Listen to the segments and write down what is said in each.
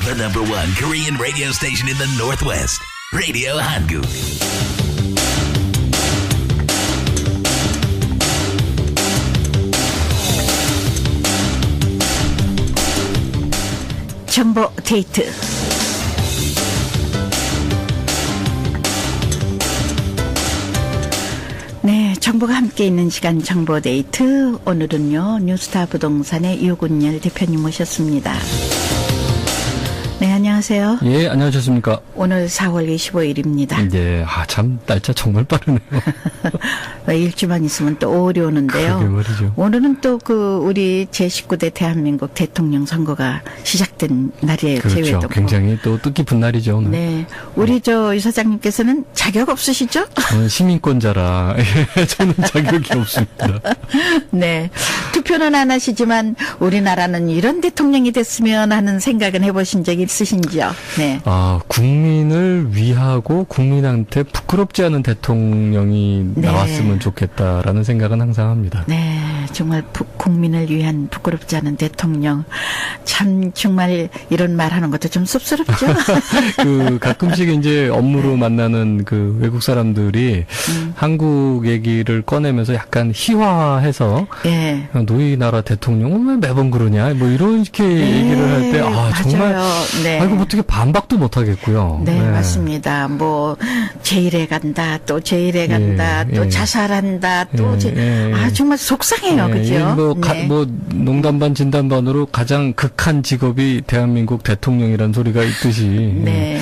The number one Korean radio station in the Northwest. Radio Hanguk. 정보 데이트. 네, 정보가 함께 있는 시간 정보 데이트. 오늘은요, 뉴스타 부동산의 유군열 대표님 모셨습니다. 네, 안녕하세요. 예, 안녕하셨습니까? 오늘 4월 25일입니다. 네, 참 날짜 정말 빠르네요. 일주만 있으면 또 5월이 오는데요. 그러게 말이죠. 오늘은 또 우리 제19대 대한민국 대통령 선거가 시작된 날이에요. 그렇죠. 제외도. 굉장히 또 뜻깊은 날이죠, 오늘. 네, 우리 유 사장님께서는 자격 없으시죠? 저는 시민권자라 저는 자격이 없습니다. 네, 투표는 안 하시지만 우리나라는 이런 대통령이 됐으면 하는 생각은 해보신 적 있으신지요? 네. 국민을 위하고 국민한테 부끄럽지 않은 대통령이 네. 나왔으면 좋겠다라는 생각은 항상 합니다. 네, 정말 국민을 위한 부끄럽지 않은 대통령. 참 정말 이런 말하는 것도 좀 씁쓸합죠. 가끔씩 이제 업무로 만나는 외국 사람들이 한국 얘기를 꺼내면서 약간 희화해서 예. 너희 나라 대통령은 왜 매번 그러냐 뭐 이렇게 얘기를 할 때 정말 네. 이거 어떻게 반박도 못 하겠고요. 네, 맞습니다. 뭐 제1에 간다, 또 제1에 간다, 또 자살한다, 또 정말 속상해요, 그죠? 뭐 농담 반 진담 반으로 가장 극한 직업이 대한민국 대통령이라는 소리가 있듯이 네.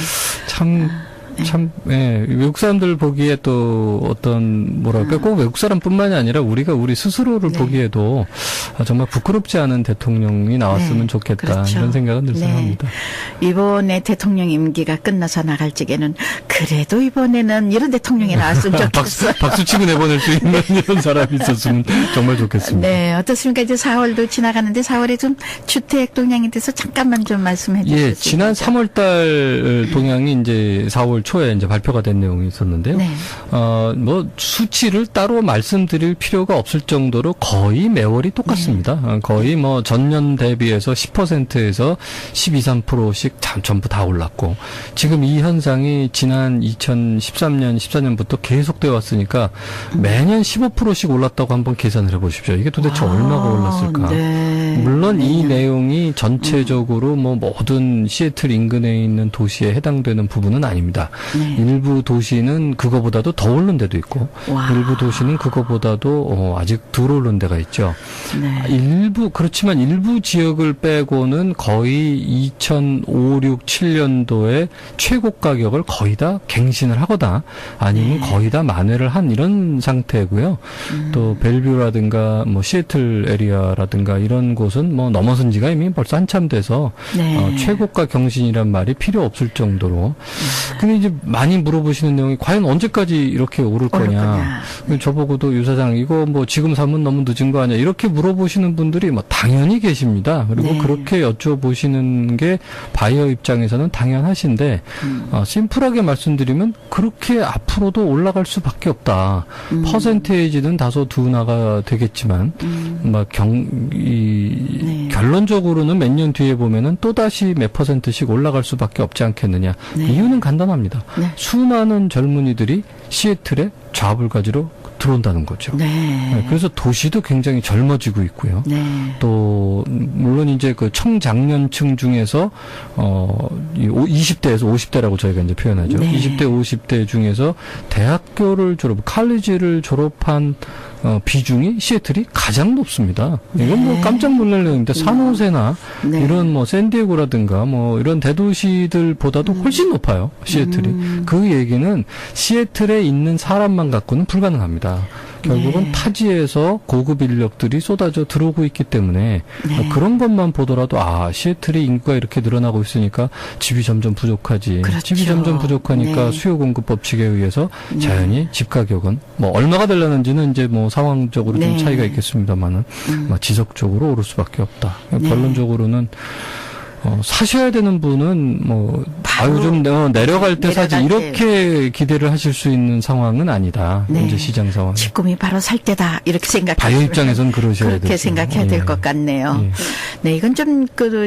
외국 사람들 보기에 또 어떤 꼭 외국 사람뿐만이 아니라 우리 스스로를 보기에도 정말 부끄럽지 않은 대통령이 나왔으면 좋겠다. 그렇죠. 이런 생각은 늘상 합니다. 이번에 대통령 임기가 끝나서 나갈 적에는 그래도 이번에는 이런 대통령이 나왔으면 좋겠어요. 박수 치고 내보낼 수 있는 이런 사람이 있었으면 정말 좋겠습니다. 네, 어떻습니까? 이제 4월도 지나가는데 4월에 좀 주택 동향에 대해서 잠깐만 좀 말씀해 주실 수 있을까요? 지난 3월달 동향이 이제 4월 초에 이제 발표가 된 내용이 있었는데요. 네. 수치를 따로 말씀드릴 필요가 없을 정도로 거의 매월이 똑같습니다. 거의 전년 대비해서 10%에서 12, 13%씩 전부 다 올랐고, 지금 이 현상이 지난 2013년, 14년부터 계속되어 왔으니까 매년 15%씩 올랐다고 한번 계산을 해보십시오. 이게 도대체 얼마가 올랐을까? 네. 물론 이 내용이 전체적으로 모든 시애틀 인근에 있는 도시에 해당되는 부분은 아닙니다. 네. 일부 도시는 그거보다도 더 오른 데도 있고, 일부 도시는 그거보다도 아직 덜 오른 데가 있죠. 네. 그렇지만 일부 지역을 빼고는 거의 2005, 6, 7년도에 최고 가격을 거의 다 갱신을 하거나 아니면 거의 다 만회를 한 이런 상태고요. 또 벨뷰라든가 시애틀 에리아라든가 이런 곳은 넘어선 지가 이미 벌써 한참 돼서 최고가 경신이란 말이 필요 없을 정도로. 근데 이제 많이 물어보시는 내용이 과연 언제까지 이렇게 오를 거냐. 저보고도 유 사장 이거 지금 사면 너무 늦은 거 아니야. 이렇게 물어보시는 분들이 당연히 계십니다. 그리고 그렇게 여쭤보시는 게 바이어 입장에서는 당연하신데 심플하게 말씀드리면 그렇게 앞으로도 올라갈 수밖에 없다. 퍼센테이지는 다소 둔화가 되겠지만 결론적으로는 몇 년 뒤에 보면은 또다시 몇 %씩 올라갈 수밖에 없지 않겠느냐. 이유는 간단합니다. 수많은 젊은이들이 시애틀에 좌불가지로 들어온다는 거죠. 그래서 도시도 굉장히 젊어지고 있고요. 또 물론 이제 청장년층 중에서 20대에서 50대라고 저희가 이제 표현하죠. 20대, 50대 중에서 대학교를 칼리지를 졸업한 비중이 시애틀이 가장 높습니다. 이건 깜짝 놀랄 내용인데 산호세나 이런 샌디에고라든가 이런 대도시들보다도 훨씬 높아요. 시애틀이. 그 얘기는 시애틀에 있는 사람만 갖고는 불가능합니다. 결국은 타지에서 고급 인력들이 쏟아져 들어오고 있기 때문에 그런 것만 보더라도 시애틀의 인구가 이렇게 늘어나고 있으니까 집이 점점 부족하지. 그렇죠. 집이 점점 부족하니까 수요 공급 법칙에 의해서 자연히 집 가격은 얼마가 되려는지는 이제 상황적으로 좀 차이가 있겠습니다만은 지속적으로 오를 수밖에 없다. 결론적으로는 사셔야 되는 분은 바로 좀 내려갈 때 사지 내려갈 이렇게 기대를 하실 수 있는 상황은 아니다. 네. 현재 시장 상황. 지금이 바로 살 때다 이렇게 생각하시면 바이오 입장에서는 그러셔야 그렇게 되죠. 생각해야 될 예. 것 같네요. 예. 네, 이건 좀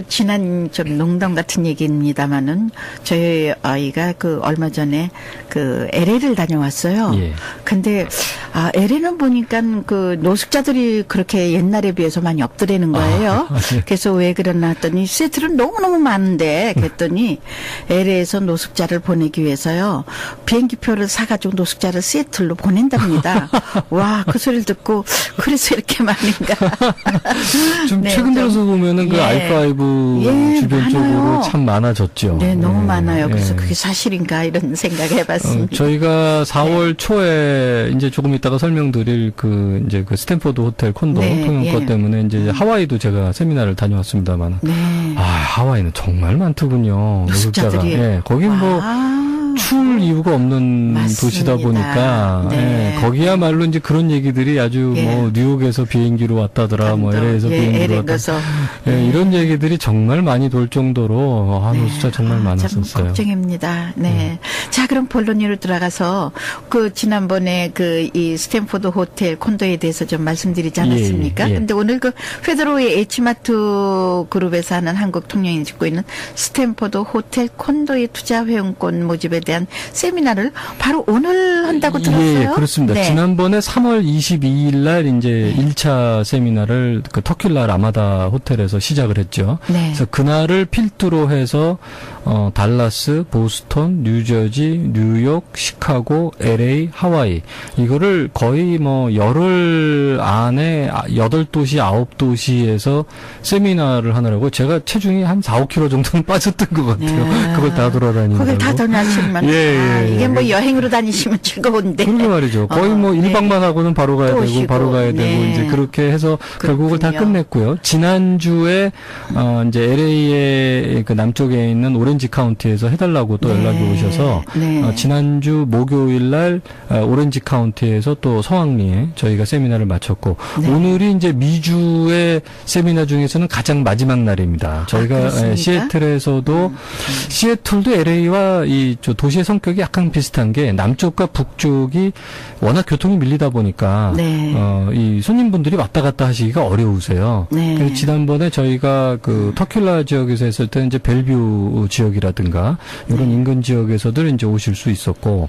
지난 좀 농담 같은 얘기입니다만은 저희 아이가 얼마 전에 LA를 다녀왔어요. 예. 근데 LA는 보니까 노숙자들이 그렇게 옛날에 비해서 많이 없더라는 거예요. 예. 그래서 왜 그러나 했더니 시애틀은 너무너무 많은데 그랬더니 LA에서 노숙자를 보내기 위해서요. 비행기표를 사가지고 노숙자를 시애틀로 보낸답니다. 와, 그 소리를 듣고 그래서 이렇게 많은가. 좀 네, 최근 들어서 좀, 보면은 그 예. I5 예, 주변 많아요. 쪽으로 참 많아졌죠. 네, 너무 예. 많아요. 그래서 예. 그게 사실인가 이런 생각 해봤습니다. 저희가 4월 초에 이제 조금 이따가 설명드릴 이제 스탠포드 호텔 콘도 네, 통영거 예. 때문에 이제 하와이도 제가 세미나를 다녀왔습니다만. 네. 하와이는 정말 많더군요. 노숙자들이. 예, 거긴 추울 이유가 없는 맞습니다. 도시다 보니까 네. 거기야말로 이제 그런 얘기들이 아주 예. 뉴욕에서 비행기로 왔다더라, LA에서 비행기로 왔다. 이런 얘기들이 정말 많이 돌 정도로 노숙자 정말 참 많았었어요. 걱정입니다. 네. 자, 그럼 본론으로 들어가서 지난번에 이 스탠포드 호텔 콘도에 대해서 좀 말씀드리지 않았습니까? 예. 근데 오늘 페드로의 H마트 그룹에서 하는 한국 통영이 짓고 있는 스탠포드 호텔 콘도의 투자 회원권 모집에 대한 세미나를 바로 오늘 한다고 들었어요. 예, 그렇습니다. 네. 지난번에 3월 22일 날 이제 1차 세미나를 터큘라 라마다 호텔에서 시작을 했죠. 네. 그래서 그날을 필두로 해서 달라스, 보스턴, 뉴저지, 뉴욕, 시카고, LA, 하와이 이거를 거의 열흘 안에 8도시, 9도시에서 세미나를 하느라고 제가 체중이 한 4, 5kg 정도는 빠졌던 것 같아요. 야. 그걸 다 돌아다니느라고. 거길 다 다니시면 예. 이게 여행으로 다니시면 즐거운데. 그러게 말이죠. 거의 네. 1박만 하고는 바로 가야 또 되고 오시고. 바로 가야 되고 네. 이제 그렇게 해서 결국을 다 그렇군요. 끝냈고요. 지난주에 이제 LA의 남쪽에 있는 오렌지 카운티에서 해달라고 또 네. 연락이 오셔서 네. 지난주 목요일 날 오렌지 카운티에서 또 성황리에 저희가 세미나를 마쳤고 네. 오늘이 이제 미주의 세미나 중에서는 가장 마지막 날입니다. 저희가 그렇습니까? 시애틀에서도 시애틀도 LA와 이 도시의 성격이 약간 비슷한 게 남쪽과 북쪽이 워낙 교통이 밀리다 보니까 네. 이 손님분들이 왔다 갔다 하시기가 어려우세요. 네. 그래서 지난번에 저희가 터큘라 지역에서 했을 때 이제 벨뷰 지역이라든가 이런 네. 인근 지역에서도 이제 오실 수 있었고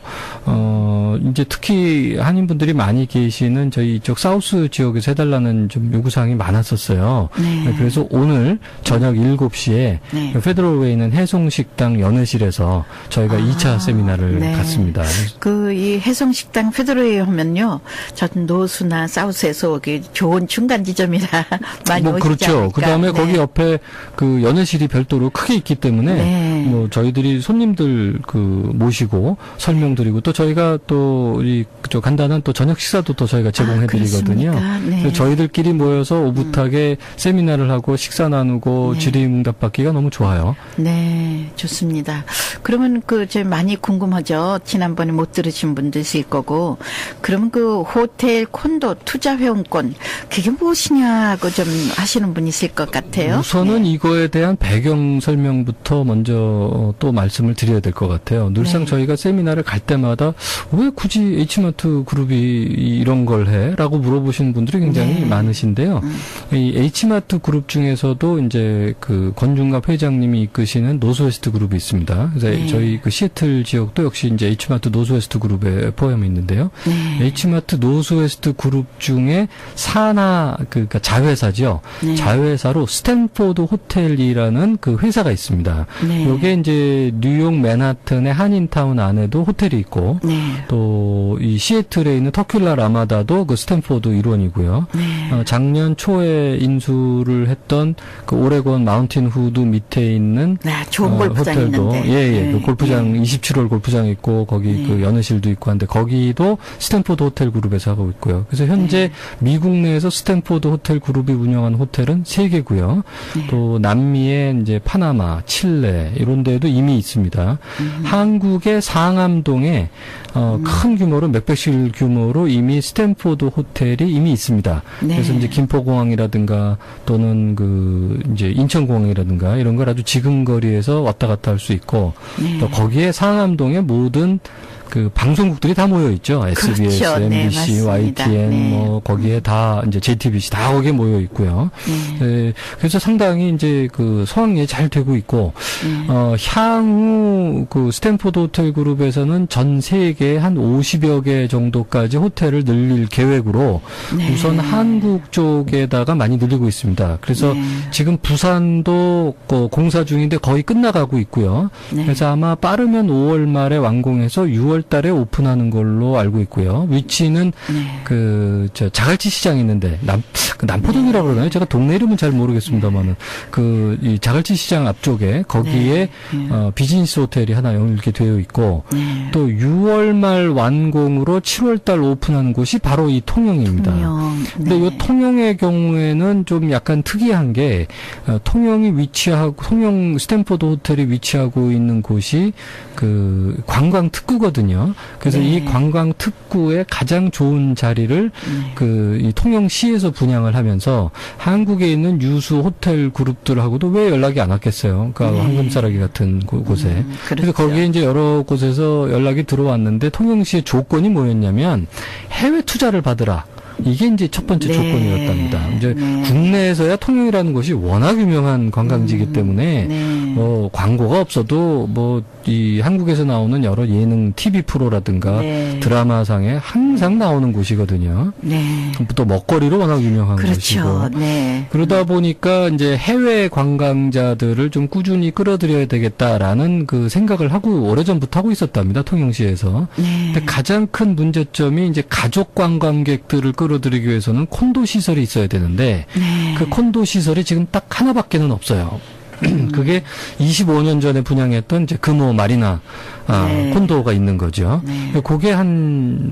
이제 특히 한인분들이 많이 계시는 저희 이쪽 사우스 지역에서 해달라는 좀 요구사항이 많았었어요. 네. 그래서 오늘 저녁 7시에 네. 페드럴웨이에 있는 해송식당 연회실에서 저희가 2차 세미나를 네. 갔습니다. 이 해성식당 페드로에 하면요, 전 노수나 사우스에서 오기 좋은 중간 지점이라 많이 오시지 그렇죠. 않을까. 그다음에 네. 거기 옆에 연회실이 별도로 크게 있기 때문에 네. 저희들이 손님들 모시고 설명드리고 또 저희가 또 그쪽 간단한 또 저녁 식사도 또 저희가 제공해드리거든요. 그렇습니까? 네. 그래서 저희들끼리 모여서 오붓하게 세미나를 하고 식사 나누고 네. 질의응답 받기가 너무 좋아요. 네, 좋습니다. 그러면 저 많이 궁금하죠. 지난번에 못 들으신 분도 있을 거고. 그러면 호텔 콘도 투자 회원권 그게 무엇이냐고 좀 하시는 분 있을 것 같아요. 우선은 네. 이거에 대한 배경 설명부터 먼저 또 말씀을 드려야 될 것 같아요. 늘상 네. 저희가 세미나를 갈 때마다 왜 굳이 H마트 그룹이 이런 걸 해? 라고 물어보시는 분들이 굉장히 네. 많으신데요. 이 H마트 그룹 중에서도 이제 권중갑 회장님이 이끄시는 노스웨스트 그룹이 있습니다. 그래서 네. 저희 시애틀 지역도 역시 이제 H마트 노스웨스트 그룹에 포함이 있는데요. 네. H마트 노스웨스트 그룹 중에 산하 그러니까 자회사죠. 네. 자회사로 스탠포드 호텔이라는 회사가 있습니다. 네. 이게 이제 뉴욕 맨하튼의 한인타운 안에도 호텔이 있고 네. 또 이 시애틀에 있는 터큘라 라마다도 스탠포드 일원이고요. 네. 작년 초에 인수를 했던 오레곤 마운틴 후드 밑에 있는 좋은 골프장 호텔도 있는데. 네. 골프장 27홀 골프장 있고 거기 네. 연회실도 있고 한데 거기도 스탠포드 호텔 그룹에서 하고 있고요. 그래서 현재 미국 내에서 스탠포드 호텔 그룹이 운영하는 호텔은 3개고요. 네. 또 남미의 이제 파나마, 칠레 이런 이런 데도 이미 있습니다. 한국의 상암동에 큰 규모로 몇백실 규모로 이미 스탠포드 호텔이 이미 있습니다. 네. 그래서 이제 김포공항이라든가 또는 이제 인천공항이라든가 이런 걸 아주 지근거리에서 왔다 갔다 할 수 있고 네. 또 거기에 상암동에 모든 그 방송국들이 다 모여 있죠. SBS, 그렇죠. 네, MBC, 맞습니다. YTN, 네. 뭐 거기에 다 이제 JTBC 다 거기에 모여 있고요. 네. 그래서 상당히 이제 그 성황리에 잘 되고 있고 향후 그 스탠포드 호텔 그룹에서는 전 세계 한 50여 개 정도까지 호텔을 늘릴 계획으로 네. 우선 한국 쪽에다가 많이 늘리고 있습니다. 그래서 네. 지금 부산도 공사 중인데 거의 끝나가고 있고요. 네. 그래서 아마 빠르면 5월 말에 완공해서 6월 달에 오픈하는 걸로 알고 있고요. 위치는 네. 자갈치 시장이 있는데 남포동이라고 그러나요? 제가 동네 이름은 잘 모르겠습니다만은 이 자갈치 시장 앞쪽에 거기에 네. 비즈니스 호텔이 하나 이렇게 되어 있고 네. 또 6월 말 완공으로 7월 달 오픈하는 곳이 바로 이 통영입니다. 통영. 근데 네. 이 통영의 경우에는 좀 약간 특이한 게 통영 스탠포드 호텔이 위치하고 있는 곳이 그 관광 특구거든요. 그래서 네. 이 관광 특구의 가장 좋은 자리를 이 통영시에서 분양을 하면서 한국에 있는 유수 호텔 그룹들하고도 왜 연락이 안 왔겠어요. 그러니까 네. 황금사라기 같은 곳에. 그렇죠. 그래서 거기에 이제 여러 곳에서 연락이 들어왔는데 통영시의 조건이 뭐였냐면 해외 투자를 받으라. 이게 이제 첫 번째 네. 조건이었답니다. 이제 네. 국내에서야 통영이라는 곳이 워낙 유명한 관광지이기 때문에 네. 광고가 없어도 이 한국에서 나오는 여러 예능 TV 프로라든가 네. 드라마상에 항상 나오는 곳이거든요. 네. 또 먹거리로 워낙 유명한 그렇죠. 곳이고. 네. 그러다 보니까 이제 해외 관광자들을 좀 꾸준히 끌어들여야 되겠다라는 그 생각을 하고 오래전부터 하고 있었답니다. 통영시에서. 네. 근데 가장 큰 문제점이 이제 가족 관광객들을 끌어들이기 위해서는 콘도 시설이 있어야 되는데 네. 그 콘도 시설이 지금 딱 하나밖에는 없어요. 그게 25년 전에 분양했던 이제 금호 마리나 네. 콘도가 있는 거죠. 네. 그게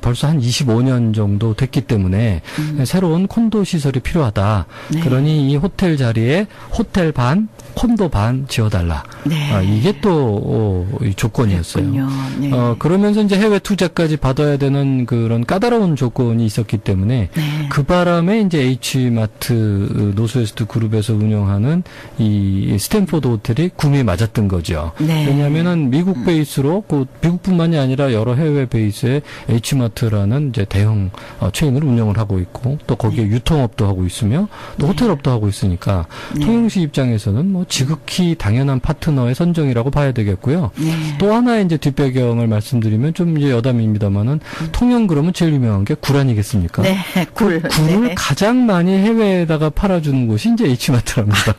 벌써 한 25년 정도 됐기 때문에 새로운 콘도 시설이 필요하다. 네. 그러니 이 호텔 자리에 호텔 반, 콘도 반 지어달라. 네. 이게 또 이 조건이었어요. 그렇군요. 네. 그러면서 이제 해외 투자까지 받아야 되는 그런 까다로운 조건이 있었기 때문에 네. 그 바람에 이제 H마트 노스웨스트 그룹에서 운영하는 이 스탠포드 호텔이 구미에 맞았던 거죠. 네. 왜냐하면은 미국 베이스로 미국뿐만이 아니라 여러 해외 베이스의 H마트라는 이제 대형 체인을 운영을 하고 있고 또 거기에 유통업도 하고 있으며 또 호텔업도 하고 있으니까 통영시 입장에서는 지극히 당연한 파트너의 선정이라고 봐야 되겠고요. 네. 또 하나의 이제 뒷배경을 말씀드리면 좀 이제 여담입니다만은 통영 그러면 제일 유명한 게 굴 아니겠습니까? 네. 굴. 굴을 네. 가장 많이 해외에다가 팔아주는 곳이 이제 H마트랍니다.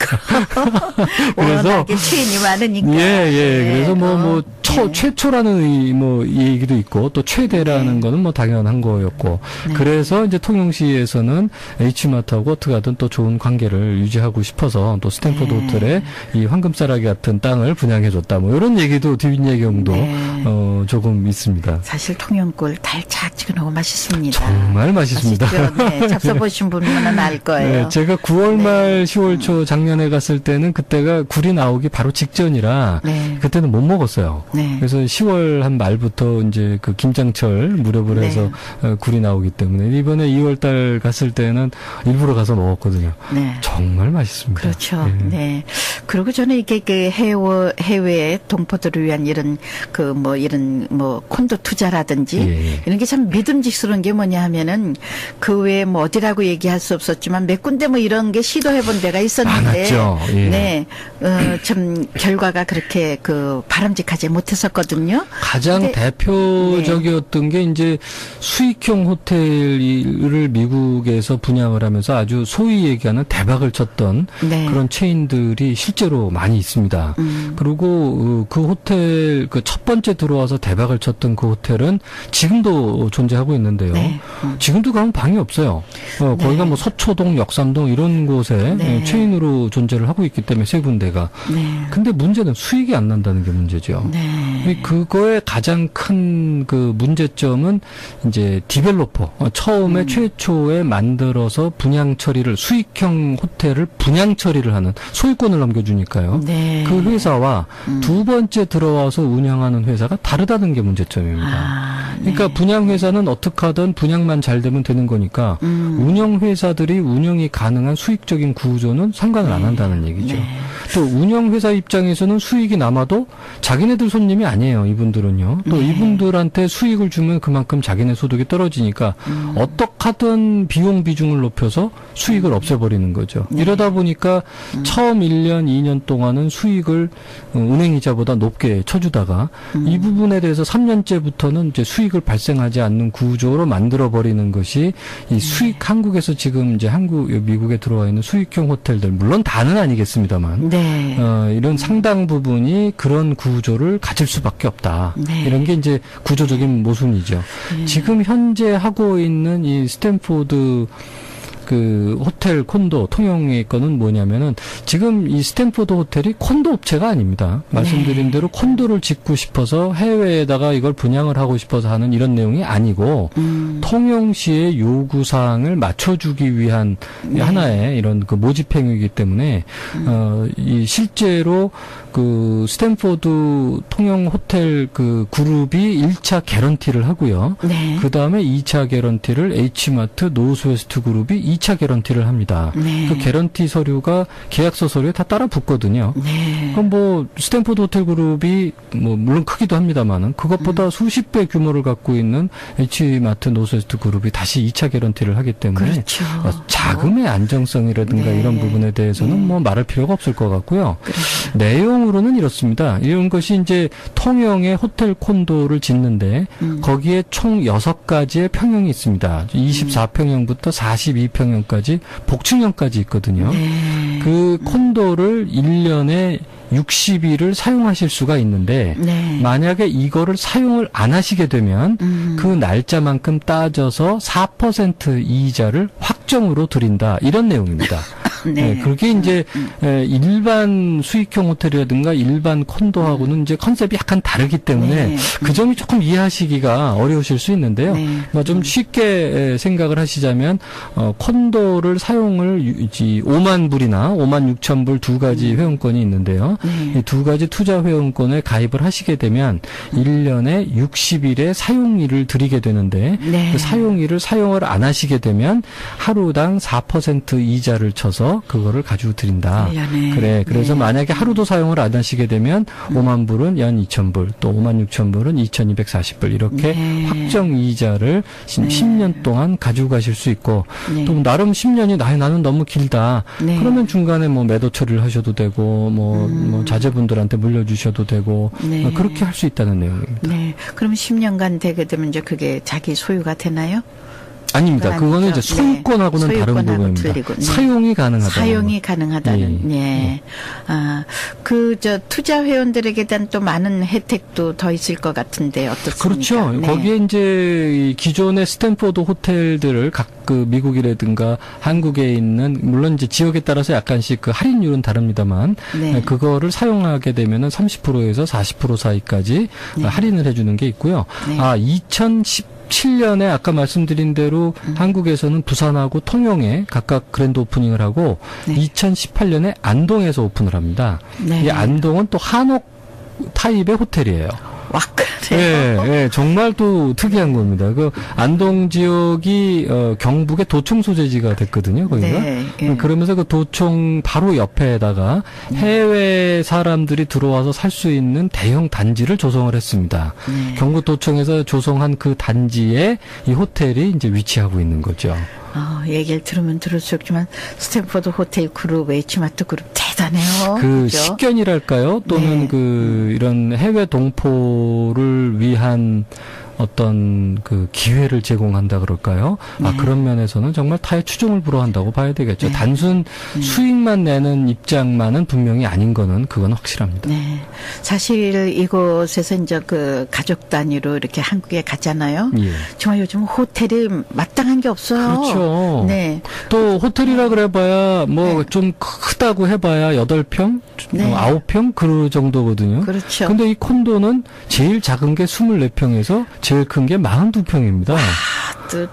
그래서 워낙에 체인이 많으니까. 예. 그래서 네. 최초라는 이 얘기도 있고 또 최대라는 거는 당연한 거였고 네. 그래서 이제 통영시에서는 H마트하고 어떻게 하든 또 좋은 관계를 유지하고 싶어서 또 스탠포드 네. 호텔에 이 황금사라기 같은 땅을 분양해줬다. 이런 얘기도 뒷얘기도 네. 조금 있습니다. 사실 통영굴 달짝지근하고 맛있습니다. 정말 맛있습니다. 맛있죠? 네. 잡숴보신 분은 알 거예요. 네, 제가 9월 말 10월 초 작년에 갔을 때는 그때가 굴이 나오기 바로 직전이라 네. 그때는 못 먹었어요. 네. 그래서 10월 한 말부터 이제 그 김장철 무렵을 네. 해서 굴이 나오기 때문에 이번에 2월 달 갔을 때는 일부러 가서 먹었거든요. 네. 정말 맛있습니다. 그렇죠. 예. 네. 그리고 저는 이게 해외 동포들을 위한 이런 이런 콘도 투자라든지 예. 이런 게 참 믿음직스러운 게 뭐냐 하면은 그 외에 어디라고 얘기할 수 없었지만 몇 군데 이런 게 시도해본 데가 있었는데. 많았죠. 예. 네. 참 결과가 그렇게 바람직하지 못했었거든요. 가장 근데- 대표적이었던 게 이제 수익형 호텔을 미국에서 분양을 하면서 아주 소위 얘기하는 대박을 쳤던 네. 그런 체인들이 실제로 많이 있습니다. 그리고 그 호텔 첫 번째 들어와서 대박을 쳤던 그 호텔은 지금도 존재하고 있는데요. 네. 지금도 가면 방이 없어요. 거기가 서초동, 역삼동 이런 곳에 네. 체인으로 존재를 하고 있기 때문에 세 군데가. 네. 근데 문제는 수익이 안 난다. 한다는 게 문제죠. 네. 그거의 가장 큰 그 문제점은 이제 디벨로퍼 처음에 최초에 만들어서 분양 처리를 수익형 호텔을 분양 처리를 하는 소유권을 넘겨주니까요. 네. 그 회사와 두 번째 들어와서 운영하는 회사가 다르다는 게 문제점입니다. 아, 네. 그러니까 분양 회사는 어떻게 하든 분양만 잘 되면 되는 거니까 운영 회사들이 운영이 가능한 수익적인 구조는 상관을 안 한다는 얘기죠. 네. 또 운영 회사 입장에서는 수익이 남아도 자기네들 손님이 아니에요. 이분들은요. 또 네. 이분들한테 수익을 주면 그만큼 자기네 소득이 떨어지니까 어떻게 하든 비용 비중을 높여서 수익을 없애버리는 거죠. 네. 이러다 보니까 처음 1년, 2년 동안은 수익을 은행이자보다 높게 쳐주다가 이 부분에 대해서 3년째부터는 이제 수익을 발생하지 않는 구조로 만들어버리는 것이 이 수익 한국에서 지금 이제 미국에 들어와 있는 수익형 호텔들 물론 다는 아니겠습니다만 네. 이런 상당 부분이 그런 구조를 가질 수밖에 없다. 네. 이런 게 이제 구조적인 모순이죠. 지금 현재 하고 있는 이 스탠포드 그 호텔 콘도 통영의 거는 뭐냐면은 지금 이 스탠포드 호텔이 콘도 업체가 아닙니다. 말씀드린 대로 콘도를 짓고 싶어서 해외에다가 이걸 분양을 하고 싶어서 하는 이런 내용이 아니고 통영시의 요구사항을 맞춰주기 위한 하나의 이런 그 모집행위이기 때문에 이 실제로 그 스탠포드 통영 호텔 그 그룹이 1차 개런티를 하고요. 네. 그 다음에 2차 개런티를 H마트 노스웨스트 그룹이 2차 개런티를 합니다. 네. 그 개런티 서류가 계약서 서류에 다 따라 붙거든요. 네. 그럼 뭐 스탠포드 호텔 그룹이 뭐 물론 크기도 합니다만은 그것보다 수십 배 규모를 갖고 있는 H마트 노스웨스트 그룹이 다시 2차 개런티를 하기 때문에 그렇죠. 자금의 안정성이라든가 네. 이런 부분에 대해서는 뭐 말할 필요가 없을 것 같고요. 그렇죠. 내용으로는 이렇습니다. 이런 것이 이제 통영의 호텔 콘도를 짓는데 거기에 총 6가지의 평형이 있습니다. 24평형부터 42평형까지 복층형까지 있거든요. 네. 그 콘도를 1년에 60일을 사용하실 수가 있는데 네. 만약에 이거를 사용을 안 하시게 되면 그 날짜만큼 따져서 4% 이자를 확정으로 드린다. 이런 내용입니다. 네. 그게 이제 일반 수익형 호텔이라든가 일반 콘도하고는 이제 컨셉이 약간 다르기 때문에 네. 그 점이 조금 이해하시기가 어려우실 수 있는데요. 네. 좀 쉽게 생각을 하시자면 콘도를 사용을 5만 불이나 5만 6천 불 두 가지 회원권이 있는데요. 네. 이 두 가지 투자 회원권에 가입을 하시게 되면 1년에 60일의 사용일을 드리게 되는데 네. 그 사용일을 사용을 안 하시게 되면 하루당 4% 이자를 쳐서 그거를 가지고 드린다. 1년에. 그래. 그래서 네. 만약에 하루도 사용을 안 하시게 되면 5만 불은 연 2천 불, 또 5만 6천 불은 2,240불 이렇게 네. 확정 이자를 10년 동안 가지고 가실 수 있고 네. 또 나름 10년이 나는 너무 길다. 네. 그러면 중간에 뭐 매도 처리를 하셔도 되고 뭐 자제분들한테 물려주셔도 되고 네. 그렇게 할 수 있다는 내용입니다. 네. 그럼 10년간 되게 되면 이제 그게 자기 소유가 되나요? 아닙니다. 그건 그거는 아니죠. 이제 소유권하고는 네. 다른 소유권하고 부분입니다. 틀리고. 네. 사용이 가능하다. 사용이 가능하다는. 예. 아, 투자 회원들에게 대한 또 많은 혜택도 더 있을 것 같은데 어떻습니까? 그렇죠. 네. 거기에 이제 이 기존의 스탠포드 호텔들을 각 그 미국이라든가 한국에 있는 물론 이제 지역에 따라서 약간씩 그 할인율은 다릅니다만 네. 그거를 사용하게 되면은 30%에서 40% 사이까지 네. 할인을 해주는 게 있고요. 네. 2017년에 아까 말씀드린 대로 한국에서는 부산하고 통영에 각각 그랜드 오프닝을 하고 네. 2018년에 안동에서 오픈을 합니다. 네. 이 안동은 또 한옥 타입의 호텔이에요. 와, 그래요? 예, 정말 또 특이한 겁니다. 그 안동 지역이 경북의 도청 소재지가 됐거든요, 거기가. 네, 예. 그러면서 그 도청 바로 옆에다가 해외 사람들이 들어와서 살 수 있는 대형 단지를 조성을 했습니다. 네. 경북 도청에서 조성한 그 단지에 이 호텔이 이제 위치하고 있는 거죠. 얘기를 들으면 들을수록지만 스탠포드 호텔 그룹, H마트 그룹 대단해요. 그 그죠? 식견이랄까요? 또는 네. 그 이런 해외 동포를 위한 어떤 그 기회를 제공한다 그럴까요? 네. 그런 면에서는 정말 타의 추종을 불허한다고 봐야 되겠죠. 네. 단순 수익만 내는 입장만은 분명히 아닌 거는 그건 확실합니다. 네. 사실 이곳에서 이제 그 가족 단위로 이렇게 한국에 갔잖아요. 예. 정말 요즘 호텔이 마땅한 게 없어요. 그렇죠. 네. 또 호텔이라 그래봐야 뭐 네. 좀 크다고 해봐야 8평, 네. 9평 그 정도거든요. 그렇죠. 근데 이 콘도는 제일 작은 게 24평에서 제일 큰 게 42평입니다. 또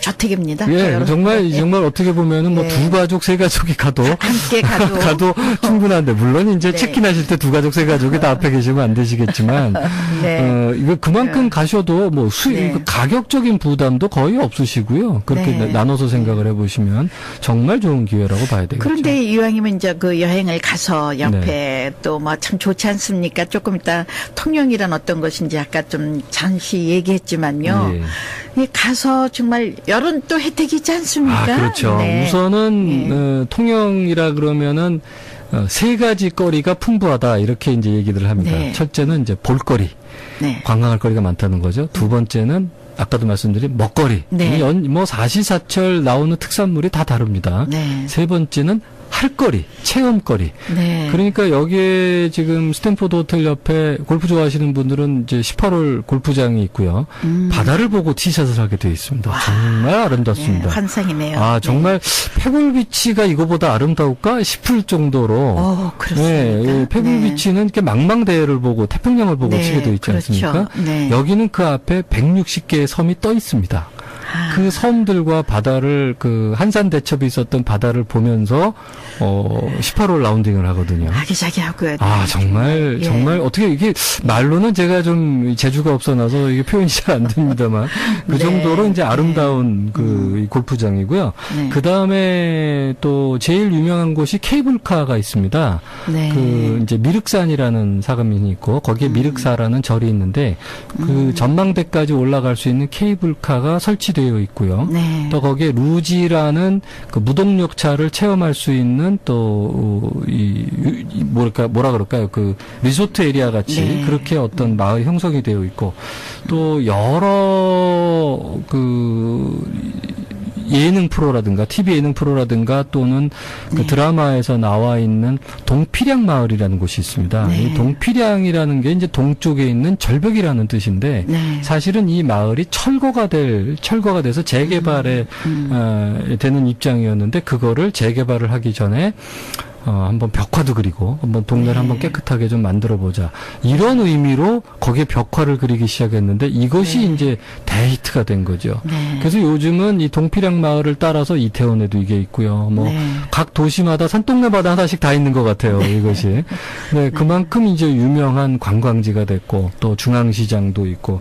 저택입니다. 예, 여러분. 정말 네. 정말 어떻게 보면은 뭐 네. 2가족, 3가족이 가도 함께 가도 가도 충분한데 물론 이제 네. 체크인하실 때 2가족, 3가족이 다 앞에 계시면 안 되시겠지만 네. 이거 그만큼 네. 가셔도 뭐 네. 가격적인 부담도 거의 없으시고요. 그렇게 네. 나눠서 생각을 해보시면 정말 좋은 기회라고 봐야 되겠죠. 그런데 이왕이면 이제 그 여행을 가서 옆에 또 뭐 참 좋지 않습니까? 조금 이따 통영이란 어떤 것인지 아까 좀 잠시 얘기했지만요. 예. 이 가서 정말 여러 또 혜택이 있지 않습니까? 그렇죠. 네. 우선은 네. 통영이라 그러면은 3가지 거리가 풍부하다 이렇게 이제 얘기를 합니다. 네. 첫째는 이제 볼거리, 네. 관광할 거리가 많다는 거죠. 두 번째는 아까도 말씀드린 먹거리. 네. 뭐 사시사철 나오는 특산물이 다 다릅니다. 네. 세 번째는 할거리, 체험거리. 네. 그러니까 여기에 지금 스탠포드 호텔 옆에 골프 좋아하시는 분들은 이제 18홀 골프장이 있고요. 바다를 보고 티샷을 하게 되어 있습니다. 정말 아름답습니다. 네, 환상이네요. 정말 페블비치가 이거보다 아름다울까 싶을 정도로. 그렇습니까? 네, 페블비치는 이렇게 망망대해를 보고 태평양을 보고 네, 치게 되어 있지 그렇죠. 않습니까? 네. 여기는 그 앞에 160개의 섬이 떠 있습니다. 그 섬들과 바다를 그 한산 대첩이 있었던 바다를 보면서 18홀 라운딩을 하거든요. 아기자기하고요. 정말 예. 정말 어떻게 이게 말로는 제가 좀 재주가 없어나서 이게 표현이 잘 안 됩니다만 그 네. 정도로 이제 아름다운 이 골프장이고요. 네. 그 다음에 또 제일 유명한 곳이 케이블카가 있습니다. 네. 그 이제 미륵산이라는 사감이 있고 거기에 미륵사라는 절이 있는데 그 전망대까지 올라갈 수 있는 케이블카가 설치되어 있고요. 네. 또 거기에 루지라는 그 무동력차를 체험할 수 있는 또 뭐라 그럴까요? 그 리조트 에리아 같이 네. 그렇게 어떤 마을 형성이 되어 있고 또 여러 예능 프로라든가 TV 예능 프로라든가 또는 그 드라마에서 나와 있는 동피량 마을이라는 곳이 있습니다. 네. 이 동피량이라는 게 이제 동쪽에 있는 절벽이라는 뜻인데 네. 사실은 이 마을이 철거가 돼서 재개발에 되는 입장이었는데 그거를 재개발을 하기 전에 한번 벽화도 그리고 한번 동네를 네. 한번 깨끗하게 좀 만들어보자. 이런 의미로 거기에 벽화를 그리기 시작했는데 이것이 이제 대히트가 된 거죠. 네. 그래서 요즘은 이 동피량 마을을 따라서 이태원에도 이게 있고요. 뭐 각 도시마다 산동네마다 하나씩 다 있는 것 같아요. 이것이. 네, 그만큼 이제 유명한 관광지가 됐고 또 중앙시장도 있고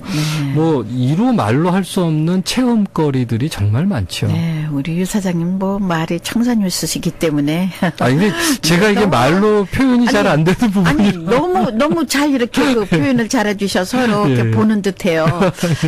뭐 이로 말로 할 수 없는 체험거리들이 정말 많죠. 네, 우리 유 사장님 뭐 말이 청산유수시기 때문에 근데 제가 이게 말로 표현이 잘 안 되는 부분이 너무 잘 이렇게 그 표현을 잘해주셔서 이렇게 예. 보는 듯해요.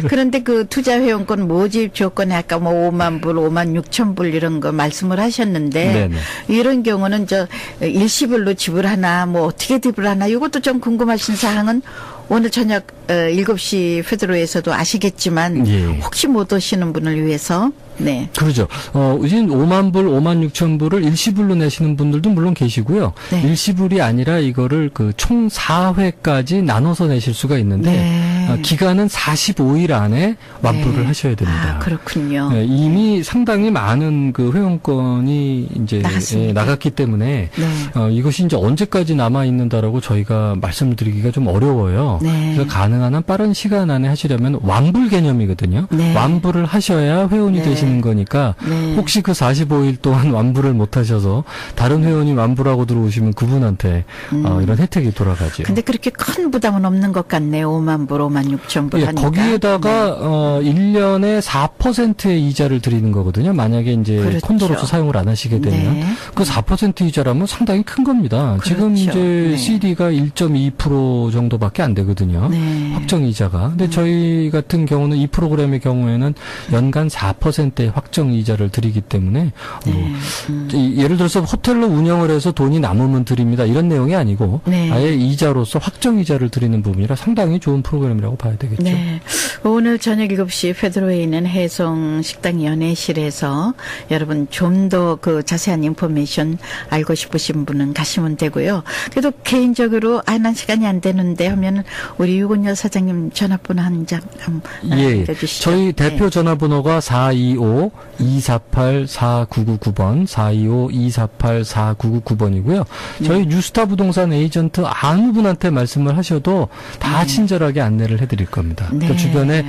그런데 그 투자회원권 모집 조건에 아까 뭐 5만 불, 5만 6천 불 이런 거 말씀을 하셨는데 네네. 이런 경우는 저 일시불로 지불하나 뭐 어떻게 지불하나 이것도 좀 궁금하신 사항은 오늘 저녁 7시 페드로에서도 아시겠지만 예. 혹시 못 오시는 분을 위해서 네. 그러죠. 우선 5만 불, 5만 6천 불을 일시불로 내시는 분들도 물론 계시고요. 네. 일시불이 아니라 이거를 그 총 4회까지 나눠서 내실 수가 있는데 네. 기간은 45일 안에 완부를 네. 하셔야 됩니다. 그렇군요. 네, 이미 상당히 많은 그 회원권이 이제 나갔습니다. 나갔기 때문에 네. 이것이 이제 언제까지 남아 있는다라고 저희가 말씀드리기가 좀 어려워요. 네. 그래서 가능한 한 빠른 시간 안에 하시려면 완불 개념이거든요. 네. 완불을 하셔야 회원이 네. 되시는 거니까 네. 혹시 그 45일 동안 완불을 못 하셔서 다른 회원이 완불하고 들어오시면 그분한테 이런 혜택이 돌아가죠. 근데 그렇게 큰 부담은 없는 것 같네요. 5만 불, 5만 6천 불 예, 하니까. 거기에다가 1년에 4%의 이자를 드리는 거거든요. 만약에 이제 그렇죠. 콘도로서 사용을 안 하시게 되면 네. 그 4% 이자라면 상당히 큰 겁니다. 지금 그렇죠. 이제 네. CD가 1.2% 정도밖에 안 되거든요. 네. 확정 이자가. 근데 저희 같은 경우는 이 프로그램의 경우에는 연간 4%의 확정 이자를 드리기 때문에 네. 예를 들어서 호텔로 운영을 해서 돈이 남으면 드립니다. 이런 내용이 아니고 네. 아예 이자로서 확정 이자를 드리는 부분이라 상당히 좋은 프로그램이라고 상황이라고 봐야 되겠죠. 네. 오늘 저녁 7시 페드로에 있는 해송 식당 연회실에서 여러분 좀 더 그 자세한 인포메이션 알고 싶으신 분은 가시면 되고요. 그래도 개인적으로 난 시간이 안 되는데 하면 우리 유건열 사장님 전화번호 한 장 예. 알려주시죠. 저희 대표 전화번호가 425-248-4999번, 425-248-4999번이고요. 저희 뉴스타 부동산 에이전트 아무 분한테 말씀을 하셔도 다 친절하게 안내를 해드릴 겁니다. 네. 그 주변에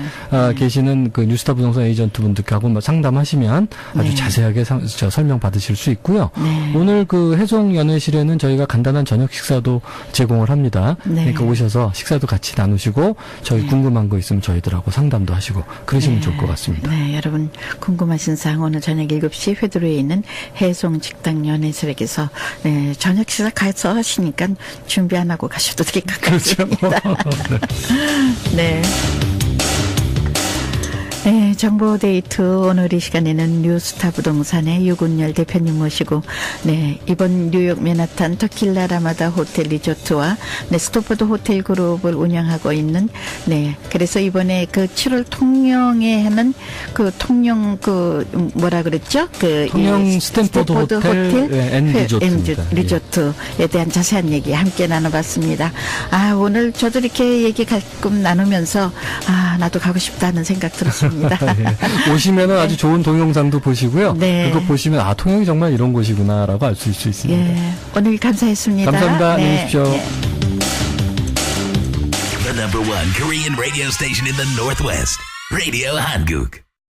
계시는 그 뉴스타 부동산 에이전트 분들하고 상담하시면 아주 네. 자세하게 설명 받으실 수 있고요. 네. 오늘 그 해송 연회실에는 저희가 간단한 저녁 식사도 제공을 합니다. 네. 그러니까 오셔서 식사도 같이 나누시고 저희 궁금한 거 있으면 저희들하고 상담도 하시고 그러시면 좋을 것 같습니다. 네, 여러분 궁금하신 사항 오늘 저녁 7시 회도로에 있는 해송 식당 연회실에서 네, 저녁 식사 가서 하시니까 준비 안 하고 가셔도 될 것 같습니다. 네. 네, 정보데이트 오늘 이 시간에는 뉴스타 부동산의 유근열 대표님 모시고 네, 이번 뉴욕 맨하탄 터킬라 라마다 호텔 리조트와 네, 스토퍼드 호텔 그룹을 운영하고 있는 네, 그래서 이번에 그 7월 통영에 하는 그 통영 그 뭐라 그랬죠? 그 통영 스탠포드 호텔 앤 리조트입니다. 리조트에 대한 자세한 얘기 함께 나눠봤습니다. 오늘 저도 이렇게 얘기 가끔 나누면서 나도 가고 싶다는 생각 들었습니다. 네. 오시면은 아주 좋은 동영상도 보시고요. 네. 그거 보시면 통영이 정말 이런 곳이구나라고 알 수 있습니다. 예, 오늘 감사했습니다. 감사합니다. 안녕히 계십시오. 네. The #1 Korean radio station in the Northwest. Radio Hanguk.